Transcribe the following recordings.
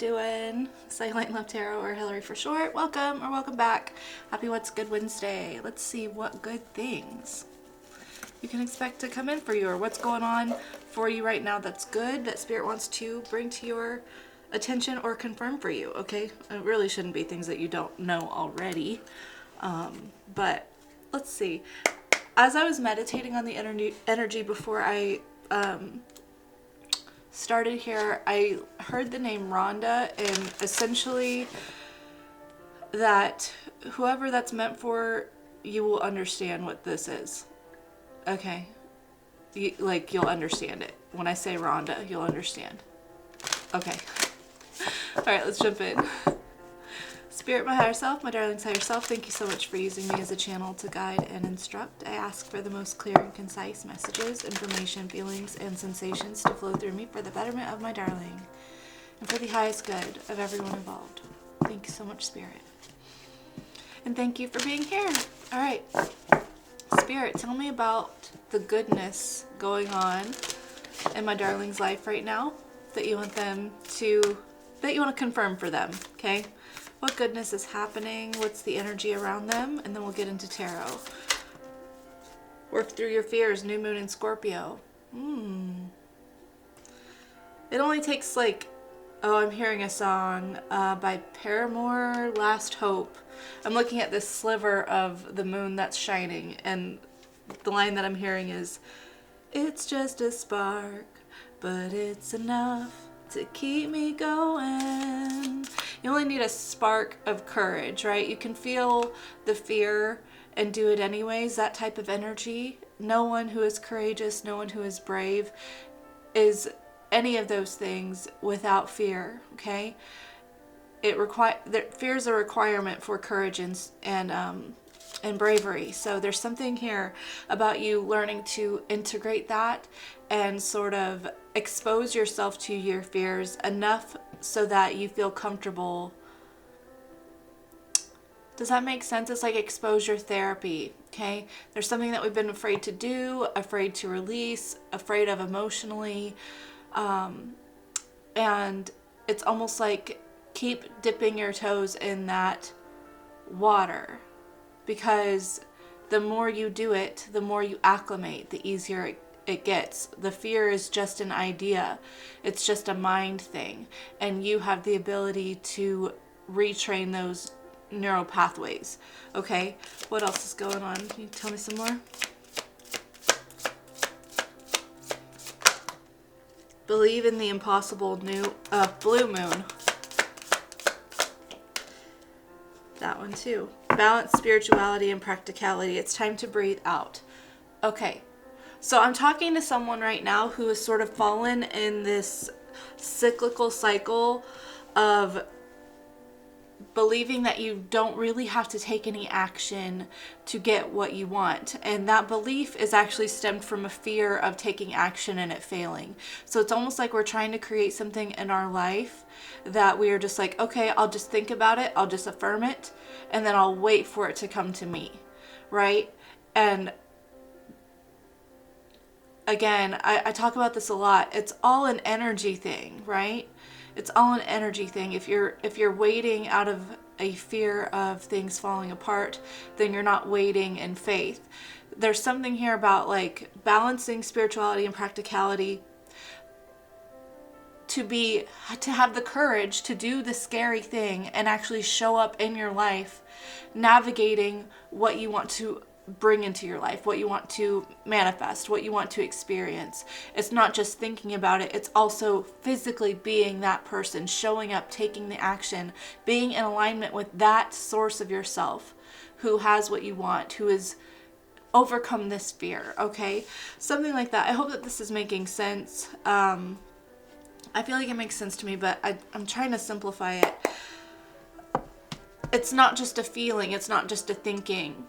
doing? Silent Love Tarot, or Hillary for short. Welcome or welcome back. Happy What's Good Wednesday. Let's see what good things you can expect to come in for you, or what's going on for you right now that's good, that Spirit wants to bring to your attention or confirm for you, okay? It really shouldn't be things that you don't know already. But let's see. As I was meditating on the energy before I started here, I heard the name Rhonda, and essentially that whoever that's meant for, you will understand what this is. Okay? You'll understand it. When I say Rhonda, you'll understand. Okay. Alright, let's jump in. Spirit, my higher self, my darling's higher self, thank you so much for using me as a channel to guide and instruct. I ask for the most clear and concise messages, information, feelings, and sensations to flow through me for the betterment of my darling and for the highest good of everyone involved. Thank you so much, Spirit. And thank you for being here. Alright. Spirit, tell me about the goodness going on in my darling's life right now that you want to confirm for them, okay? What goodness is happening? What's the energy around them? And then we'll get into tarot. Work through your fears, new moon in Scorpio. It only takes I'm hearing a song by Paramore, Last Hope. I'm looking at this sliver of the moon that's shining, and the line that I'm hearing is, "It's just a spark, but it's enough to keep me going." You only need a spark of courage, right? You can feel the fear and do it anyways, that type of energy. No one who is courageous, no one who is brave is any of those things without fear, okay? Fear is a requirement for courage and bravery. So there's something here about you learning to integrate that and sort of expose yourself to your fears enough so that you feel comfortable. Does that make sense? It's like exposure therapy, okay? There's something that we've been afraid to do, afraid to release, afraid of emotionally, and it's almost like keep dipping your toes in that water, because the more you do it, the more you acclimate, the easier it gets. The fear is just an idea. It's just a mind thing. And you have the ability to retrain those neural pathways. Okay? What else is going on? Can you tell me some more? Believe in the impossible blue moon. That one too. Balance spirituality and practicality. It's time to breathe out. Okay. So I'm talking to someone right now who has sort of fallen in this cyclical cycle of believing that you don't really have to take any action to get what you want. And that belief is actually stemmed from a fear of taking action and it failing. So it's almost like we're trying to create something in our life that we are just like, okay, I'll just think about it, I'll just affirm it, and then I'll wait for it to come to me, right? And again, I talk about this a lot. It's all an energy thing, right? It's all an energy thing. If you're waiting out of a fear of things falling apart, then you're not waiting in faith. There's something here about balancing spirituality and practicality, to have the courage to do the scary thing and actually show up in your life, navigating what you want to bring into your life, what you want to manifest, what you want to experience. It's not just thinking about it, it's also physically being that person, showing up, taking the action, being in alignment with that source of yourself who has what you want, who has overcome this fear, okay? Something like that. I hope that this is making sense. I feel like it makes sense to me, but I'm trying to simplify it. It's not just a feeling, it's not just a thinking.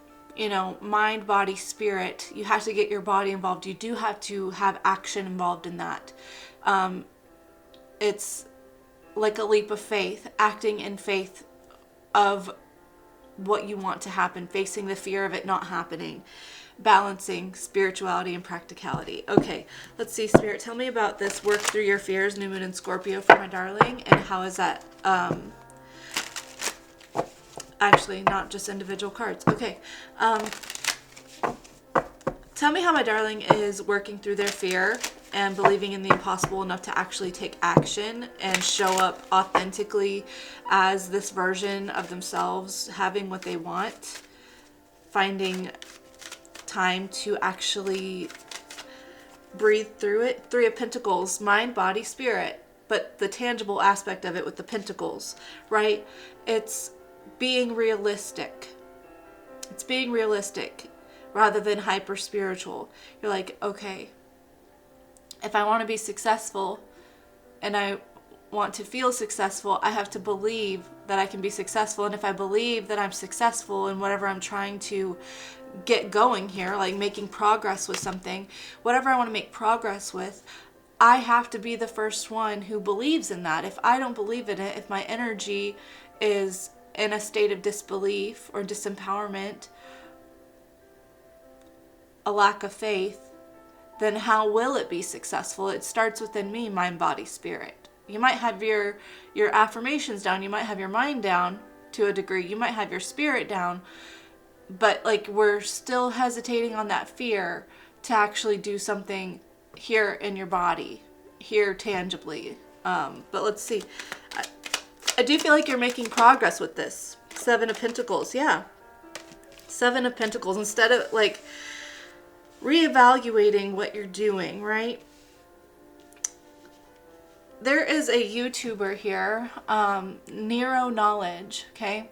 Mind, body, spirit. You have to get your body involved. You do have to have action involved in that. It's like a leap of faith, acting in faith of what you want to happen, facing the fear of it not happening, balancing spirituality and practicality. Okay, let's see, Spirit, tell me about this work through your fears, new moon in Scorpio for my darling, and how is that actually not just individual cards. Okay, tell me how my darling is working through their fear and believing in the impossible enough to actually take action and show up authentically as this version of themselves, having what they want, finding time to actually breathe through it. Three of Pentacles, mind, body, spirit, but the tangible aspect of it with the pentacles, right? It's being realistic. It's being realistic rather than hyper spiritual. You're like, okay, if I want to be successful and I want to feel successful, I have to believe that I can be successful. And if I believe that I'm successful in whatever I'm trying to get going here, like making progress with something, whatever I want to make progress with, I have to be the first one who believes in that. If I don't believe in it, if my energy is in a state of disbelief or disempowerment, a lack of faith, then how will it be successful? It starts within me, mind, body, spirit. You might have your affirmations down, you might have your mind down to a degree, you might have your spirit down, but like we're still hesitating on that fear to actually do something here in your body, here tangibly. But let's see. I do feel like you're making progress with this. Seven of Pentacles, yeah. Seven of Pentacles. Instead of like reevaluating what you're doing, right? There is a YouTuber here, Nero Knowledge, okay?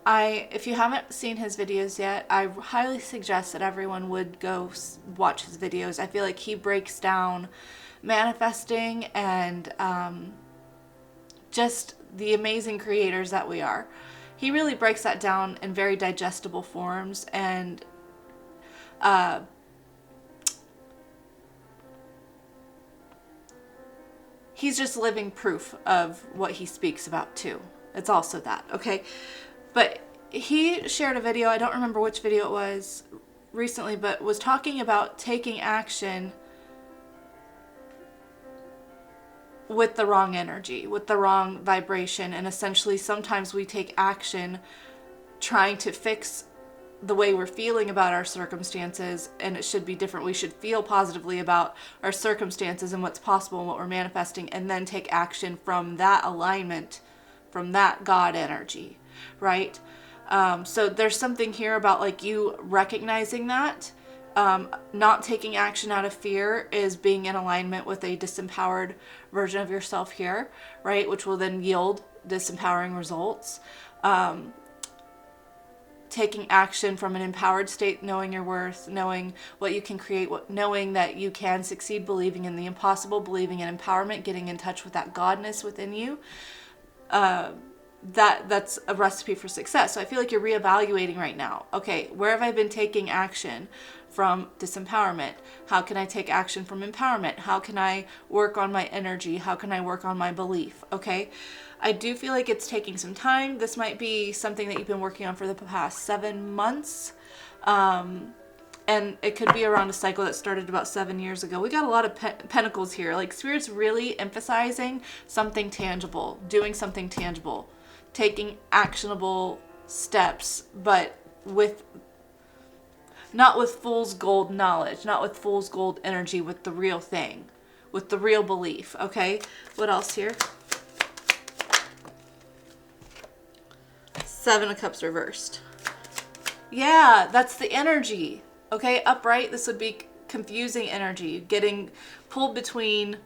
If you haven't seen his videos yet, I highly suggest that everyone would go watch his videos. I feel like he breaks down manifesting and just the amazing creators that we are. He really breaks that down in very digestible forms, and he's just living proof of what he speaks about too. It's also that, okay? But he shared a video, I don't remember which video it was recently, but was talking about taking action with the wrong energy, with the wrong vibration. And essentially sometimes we take action trying to fix the way we're feeling about our circumstances, and it should be different. We should feel positively about our circumstances and what's possible and what we're manifesting, and then take action from that alignment, from that God energy, right? So there's something here about like you recognizing that. Not taking action out of fear is being in alignment with a disempowered version of yourself here, right? Which will then yield disempowering results. Taking action from an empowered state, knowing your worth, knowing what you can create, knowing that you can succeed, believing in the impossible, believing in empowerment, getting in touch with that godness within you. That's a recipe for success. So I feel like you're reevaluating right now. Okay, where have I been taking action from disempowerment? How can I take action from empowerment? How can I work on my energy? How can I work on my belief? Okay, I do feel like it's taking some time. This might be something that you've been working on for the past 7 months. And it could be around a cycle that started about 7 years ago. We got a lot of pentacles here. Like Spirit's really emphasizing something tangible, doing something tangible, taking actionable steps, but not with fool's gold knowledge, not with fool's gold energy, with the real thing, with the real belief. Okay, what else here? Seven of Cups reversed. Yeah, that's the energy. Okay, upright, this would be confusing energy, getting pulled between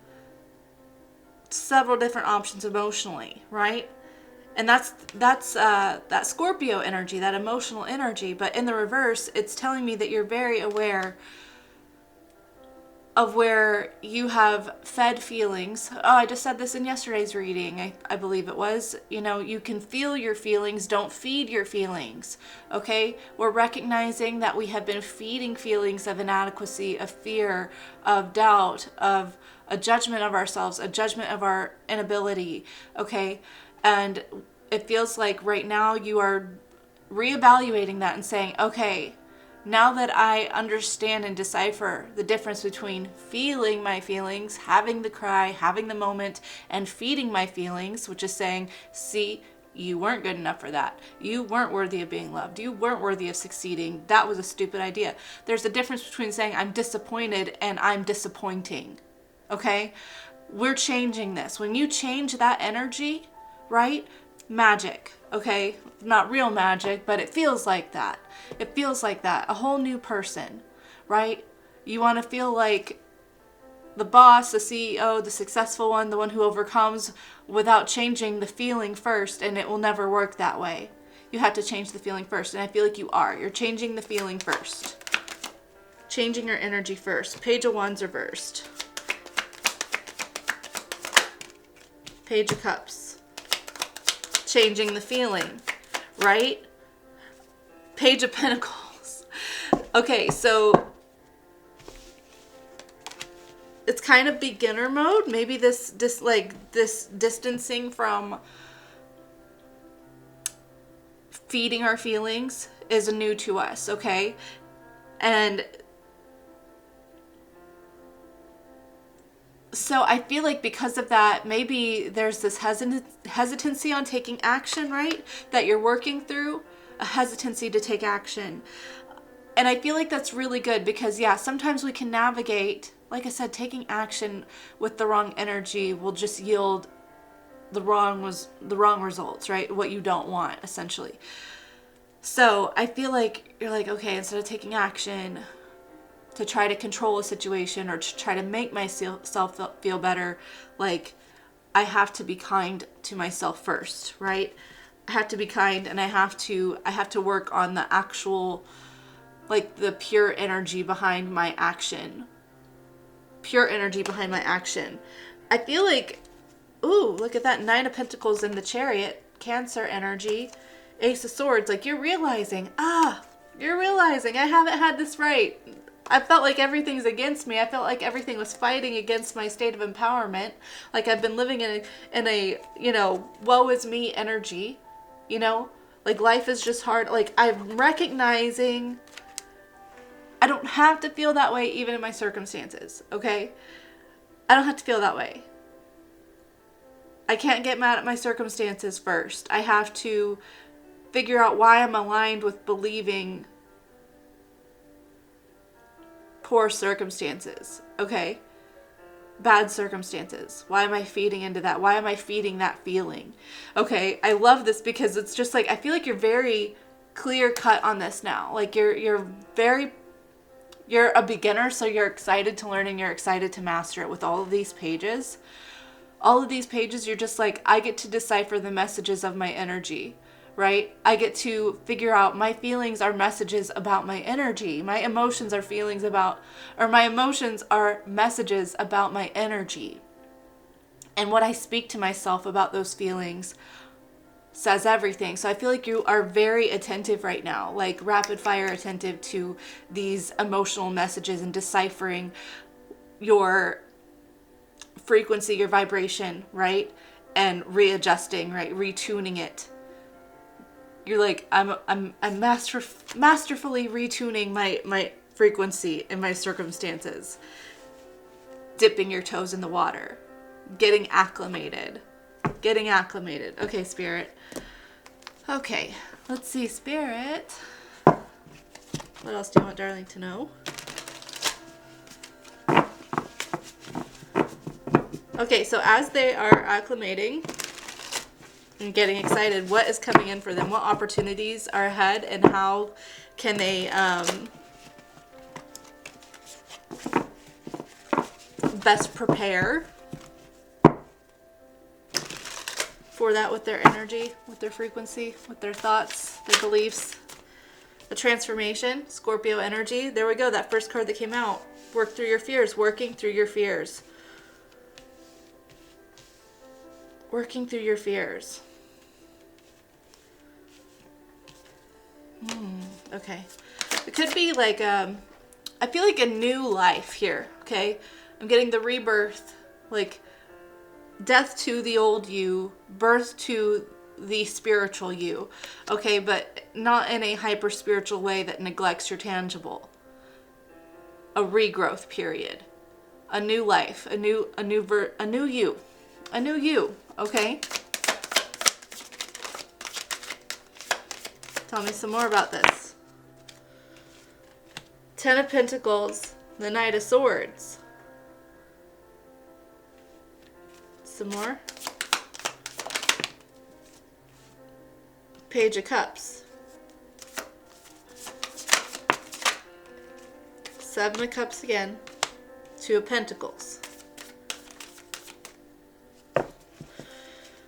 several different options emotionally, right? And that's that Scorpio energy, that emotional energy. But in the reverse, it's telling me that you're very aware of where you have fed feelings. Oh, I just said this in yesterday's reading, I believe it was. You know, you can feel your feelings, don't feed your feelings, okay? We're recognizing that we have been feeding feelings of inadequacy, of fear, of doubt, of a judgment of ourselves, a judgment of our inability, okay? And it feels like right now you are reevaluating that and saying, okay, Now that I understand and decipher the difference between feeling my feelings, having the cry, having the moment, and feeding my feelings, which is saying, see, you weren't good enough for that. You weren't worthy of being loved. You weren't worthy of succeeding. That was a stupid idea. There's a difference between saying I'm disappointed and I'm disappointing. Okay? We're changing this. When you change that energy, right? Magic. Okay? Not real magic, but it feels like that. It feels like that. A whole new person, right? You want to feel like the boss, the CEO, the successful one, the one who overcomes without changing the feeling first, and it will never work that way. You have to change the feeling first, and I feel like you are. You're changing the feeling first. Changing your energy first. Page of Wands reversed. Page of Cups. Changing the feeling, right? Page of Pentacles. Okay, so it's kind of beginner mode. Maybe this distancing from feeding our feelings is new to us, okay? And so I feel like because of that, maybe there's this hesitancy on taking action, right? That you're working through, a hesitancy to take action. And I feel like that's really good because, yeah, sometimes we can navigate, like I said, taking action with the wrong energy will just yield the wrong results, right? What you don't want, essentially. So I feel like you're like, okay, instead of taking action to try to control a situation or to try to make myself feel better, like I have to be kind to myself first, right? I have to be kind, and I have to work on the actual, like the pure energy behind my action. Pure energy behind my action. I feel like, ooh, look at that 9 of Pentacles in the Chariot, Cancer energy, Ace of Swords. Like you're realizing I haven't had this right. I felt like everything's against me. I felt like everything was fighting against my state of empowerment. Like I've been living in a woe is me energy, like life is just hard. Like I'm recognizing I don't have to feel that way even in my circumstances, okay? I don't have to feel that way. I can't get mad at my circumstances first. I have to figure out why I'm aligned with believing poor circumstances, okay? Bad circumstances. Why am I feeding into that? Why am I feeding that feeling? Okay, I love this because it's just like, I feel like you're very clear cut on this now. Like you're a beginner, so you're excited to learn and you're excited to master it with all of these pages. All of these pages, you're just like, I get to decipher the messages of my energy, right? I get to figure out my feelings are messages about my energy. My emotions are my emotions are messages about my energy. And what I speak to myself about those feelings says everything. So I feel like you are very attentive right now, like rapid fire attentive to these emotional messages and deciphering your frequency, your vibration, right? And readjusting, right? Retuning it. You're like, I'm masterfully retuning my frequency in my circumstances. Dipping your toes in the water. Getting acclimated. Okay, Spirit. Okay, let's see, Spirit. What else do you want, darling, to know? Okay, so as they are acclimating and getting excited, what is coming in for them? What opportunities are ahead, and how can they best prepare for that with their energy, with their frequency, with their thoughts, their beliefs? The transformation, Scorpio energy. There we go, that first card that came out. Work through your fears, working through your fears. Working through your fears. Okay. It could be like, I feel like a new life here, okay? I'm getting the rebirth, like death to the old you, birth to the spiritual you, okay, but not in a hyper spiritual way that neglects your tangible. A regrowth period, a new life, a new you, okay? Tell me some more about this. Ten of Pentacles, the Knight of Swords. Some more. Page of Cups. Seven of Cups again. Two of Pentacles.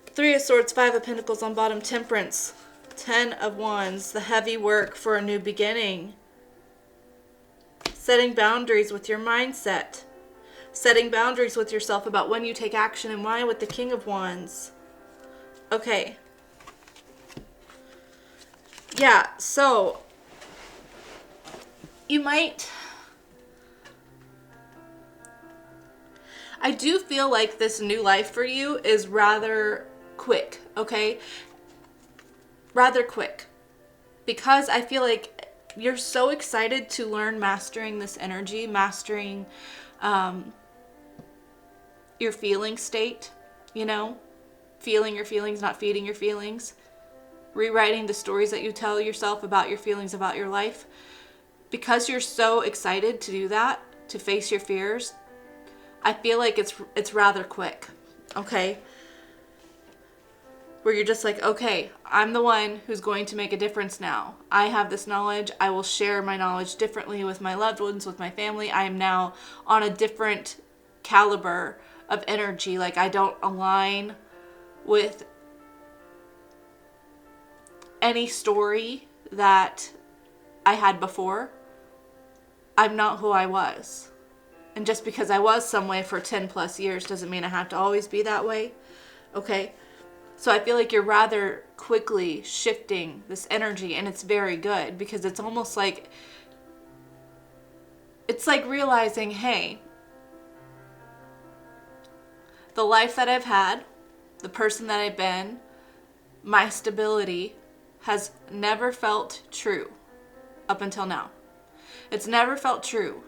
Three of Swords, Five of Pentacles on bottom, Temperance. 10 of Wands, the heavy work for a new beginning. Setting boundaries with your mindset. Setting boundaries with yourself about when you take action and why with the King of Wands. Okay. Yeah, so you might... I do feel like this new life for you is rather quick, okay? Rather quick, because I feel like you're so excited to learn mastering this energy, mastering your feeling state, you know, feeling your feelings, not feeding your feelings, rewriting the stories that you tell yourself about your feelings, about your life. Because you're so excited to do that, to face your fears, I feel like it's rather quick, okay? Where you're just like, okay, I'm the one who's going to make a difference now. I have this knowledge. I will share my knowledge differently with my loved ones, with my family. I am now on a different caliber of energy. Like, I don't align with any story that I had before. I'm not who I was. And just because I was some way for 10 plus years doesn't mean I have to always be that way. Okay? So I feel like you're rather quickly shifting this energy, and it's very good because it's almost like, it's like realizing, hey, the life that I've had, the person that I've been, my stability has never felt true up until now. It's never felt true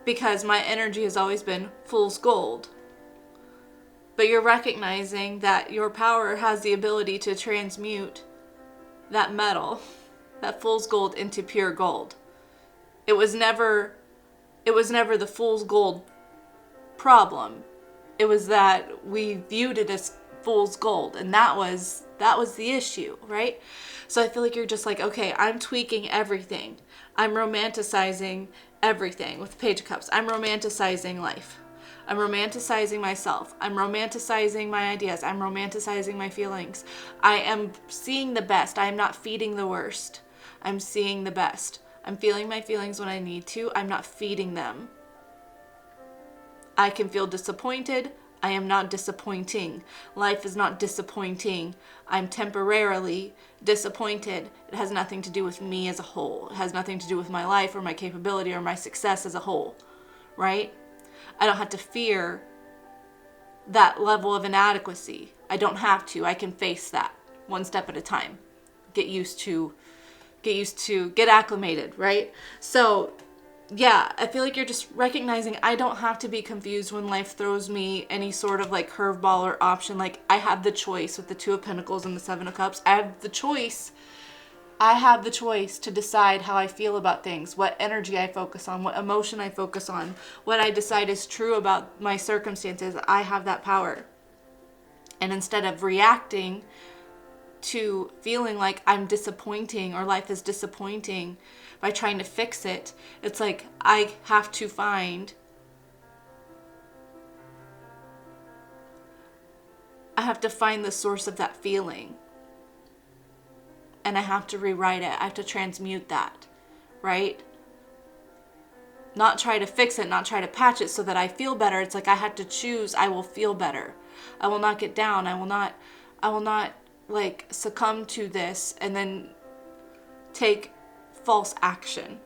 because my energy has always been fool's gold. But you're recognizing that your power has the ability to transmute that metal, that fool's gold, into pure gold. It was never the fool's gold problem. It was that we viewed it as fool's gold, and that was the issue, right? So I feel like you're just like, okay, I'm tweaking everything. I'm romanticizing everything with the Page of Cups. I'm romanticizing life. I'm romanticizing myself. I'm romanticizing my ideas. I'm romanticizing my feelings. I am seeing the best. I am not feeding the worst. I'm seeing the best. I'm feeling my feelings when I need to. I'm not feeding them. I can feel disappointed. I am not disappointing. Life is not disappointing. I'm temporarily disappointed. It has nothing to do with me as a whole. It has nothing to do with my life or my capability or my success as a whole, right? I don't have to fear that level of inadequacy. I don't have to. I can face that one step at a time. Get acclimated, right? So, yeah, I feel like you're just recognizing I don't have to be confused when life throws me any sort of like curveball or option. Like, I have the choice with the Two of Pentacles and the Seven of Cups. I have the choice to decide how I feel about things, what energy I focus on, what emotion I focus on, what I decide is true about my circumstances. I have that power. And instead of reacting to feeling like I'm disappointing or life is disappointing by trying to fix it, it's like I have to find the source of that feeling. And I have to rewrite it. I have to transmute that, right? Not try to fix it, not try to patch it so that I feel better. It's like I have to choose. I will feel better. I will not get down. I will not like succumb to this and then take false action.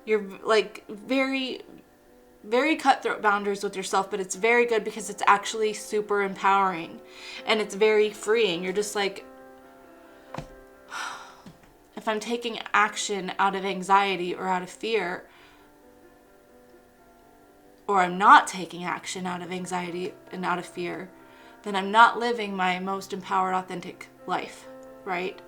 You're like very, very cutthroat boundaries with yourself, but it's very good because it's actually super empowering and it's very freeing. You're just like, if I'm taking action out of anxiety or out of fear, or I'm not taking action out of anxiety and out of fear, then I'm not living my most empowered, authentic life, right?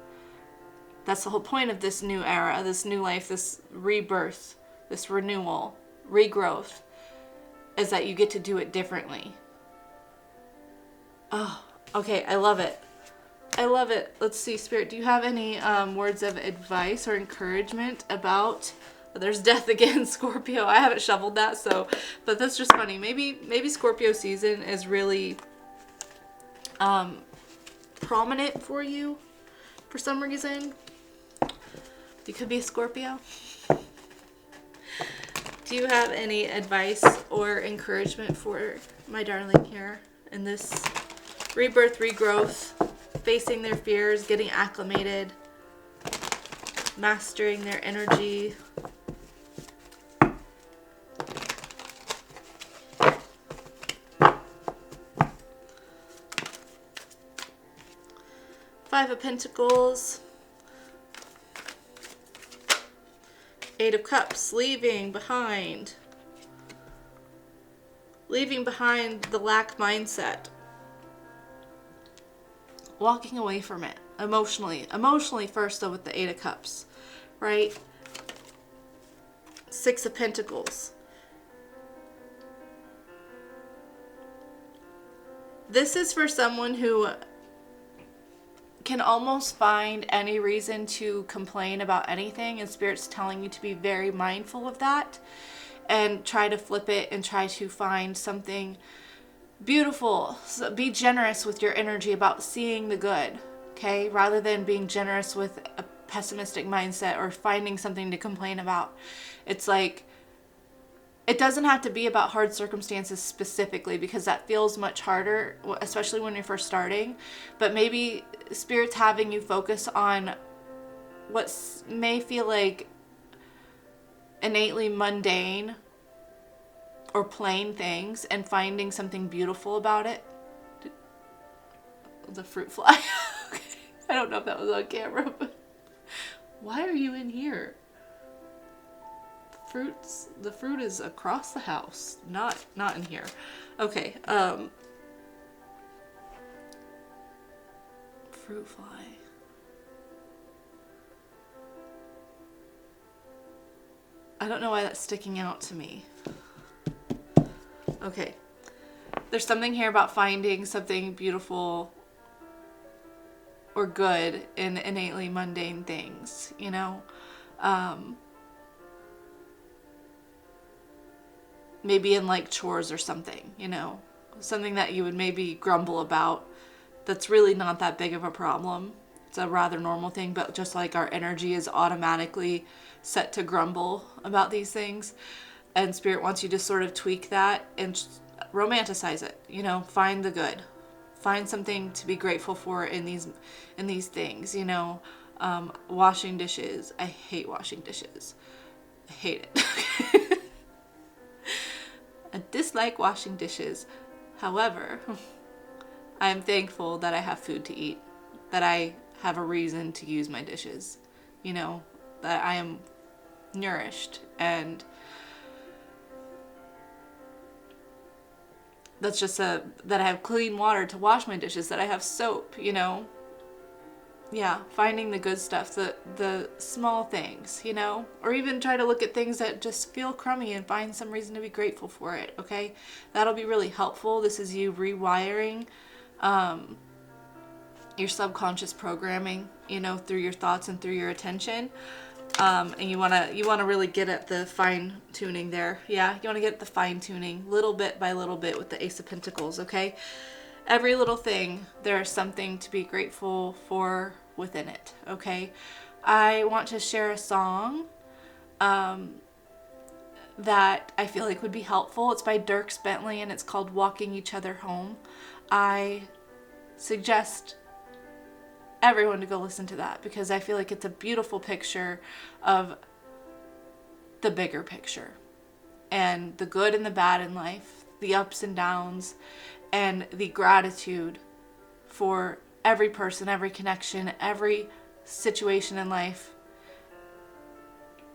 That's the whole point of this new era, this new life, this rebirth, this renewal, regrowth, is that you get to do it differently. Oh, okay, I love it. I love it. Let's see, Spirit, do you have any words of advice or encouragement about... There's death again, Scorpio. I haven't shoveled that, but that's just funny. Maybe Scorpio season is really prominent for you for some reason. You could be a Scorpio. Do you have any advice or encouragement for my darling here in this rebirth, regrowth, facing their fears, getting acclimated, mastering their energy? Five of Pentacles, Eight of Cups, leaving behind the lack mindset, walking away from it emotionally first, though, with the Eight of Cups, right? Six of Pentacles. This is for someone who can almost find any reason to complain about anything, and Spirit's telling you to be very mindful of that and try to flip it and try to find something beautiful. So be generous with your energy about seeing the good, okay? Rather than being generous with a pessimistic mindset or finding something to complain about. It's like, it doesn't have to be about hard circumstances specifically, because that feels much harder, especially when you're first starting. But maybe Spirit's having you focus on what may feel like innately mundane or plain things and finding something beautiful about it. The fruit fly. Okay. I don't know if that was on camera, but why are you in here? The fruit is across the house, not in here. Okay, fruit fly. I don't know why that's sticking out to me. Okay, there's something here about finding something beautiful or good in innately mundane things, you know? Maybe in like chores or something, you know, something that you would maybe grumble about that's really not that big of a problem. It's a rather normal thing, but just like our energy is automatically set to grumble about these things, and Spirit wants you to sort of tweak that and romanticize it, you know, find the good, find something to be grateful for in these things, you know. Washing dishes. I hate washing dishes. I hate it. I dislike washing dishes. However, I am thankful that I have food to eat, that I have a reason to use my dishes, you know, that I am nourished, and that's just that I have clean water to wash my dishes, that I have soap, you know. Yeah, finding the good stuff, the small things, you know, or even try to look at things that just feel crummy and find some reason to be grateful for it, okay? That'll be really helpful. This is you rewiring your subconscious programming, you know, through your thoughts and through your attention. And you wanna really get at the fine tuning there. Yeah, you wanna get at the fine tuning, little bit by little bit, with the Ace of Pentacles, okay? Every little thing, there's something to be grateful for within it, okay? I want to share a song that I feel like would be helpful. It's by Dierks Bentley, and it's called Walking Each Other Home. I suggest everyone to go listen to that, because I feel like it's a beautiful picture of the bigger picture. and the good and the bad in life, the ups and downs, and the gratitude for every person, every connection, every situation in life,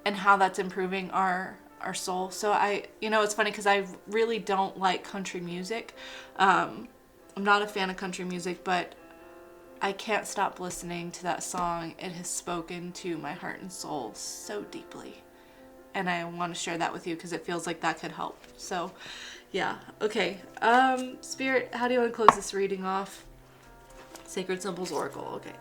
and how that's improving our soul. So it's funny because I really don't like country music. I'm not a fan of country music, but I can't stop listening to that song. It has spoken to my heart and soul so deeply. And I want to share that with you because it feels like that could help. So, yeah. Okay. Spirit, how do you want to close this reading off? Sacred Symbols Oracle. Okay.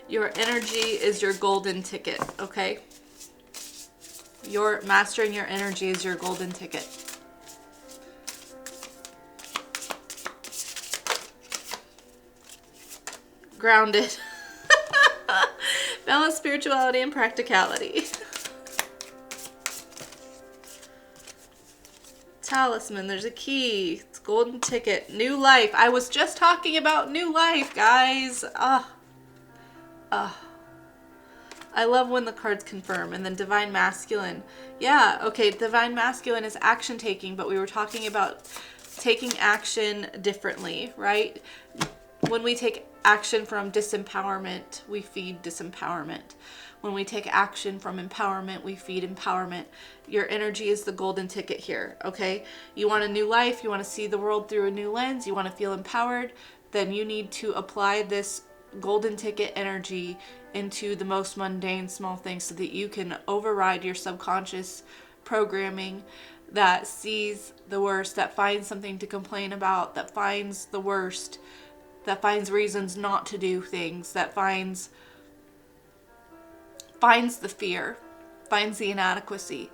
Your energy is your golden ticket, okay? Your mastering your energy is your golden ticket. Grounded. Balance spirituality and practicality. Talisman, there's a key. It's golden ticket. New life. I was just talking about new life, guys. I love when the cards confirm. And then Divine Masculine. Yeah, okay, Divine Masculine is action taking, but we were talking about taking action differently, right? When we take action from disempowerment, we feed disempowerment. When we take action from empowerment, we feed empowerment. Your energy is the golden ticket here, okay? You want a new life, you want to see the world through a new lens, you want to feel empowered, then you need to apply this golden ticket energy into the most mundane small things so that you can override your subconscious programming that sees the worst, that finds something to complain about, that finds the worst, that finds reasons not to do things, that finds the fear, finds the inadequacy,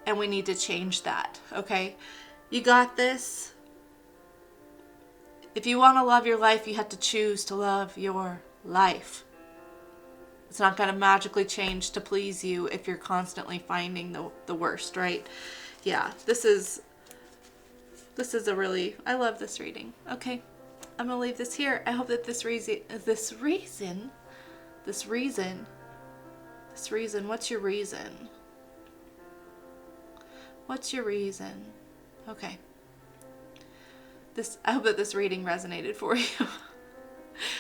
and we need to change that, okay? You got this. If you want to love your life, you have to choose to love your life. It's not going to magically change to please you if you're constantly finding the worst, right? Yeah, this is a really, I love this reading. Okay, I'm going to leave this here. I hope that this reason, what's your reason? What's your reason? Okay. I hope that this reading resonated for you.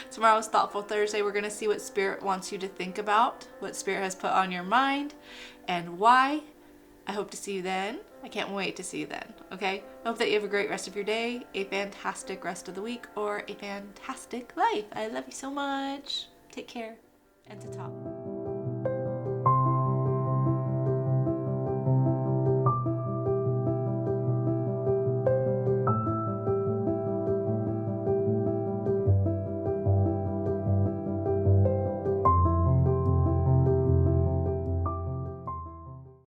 Tomorrow's Thoughtful Thursday. We're going to see what Spirit wants you to think about, what Spirit has put on your mind, and why. I hope to see you then. I can't wait to see you then, okay? I hope that you have a great rest of your day, a fantastic rest of the week, or a fantastic life. I love you so much. Take care, and to top.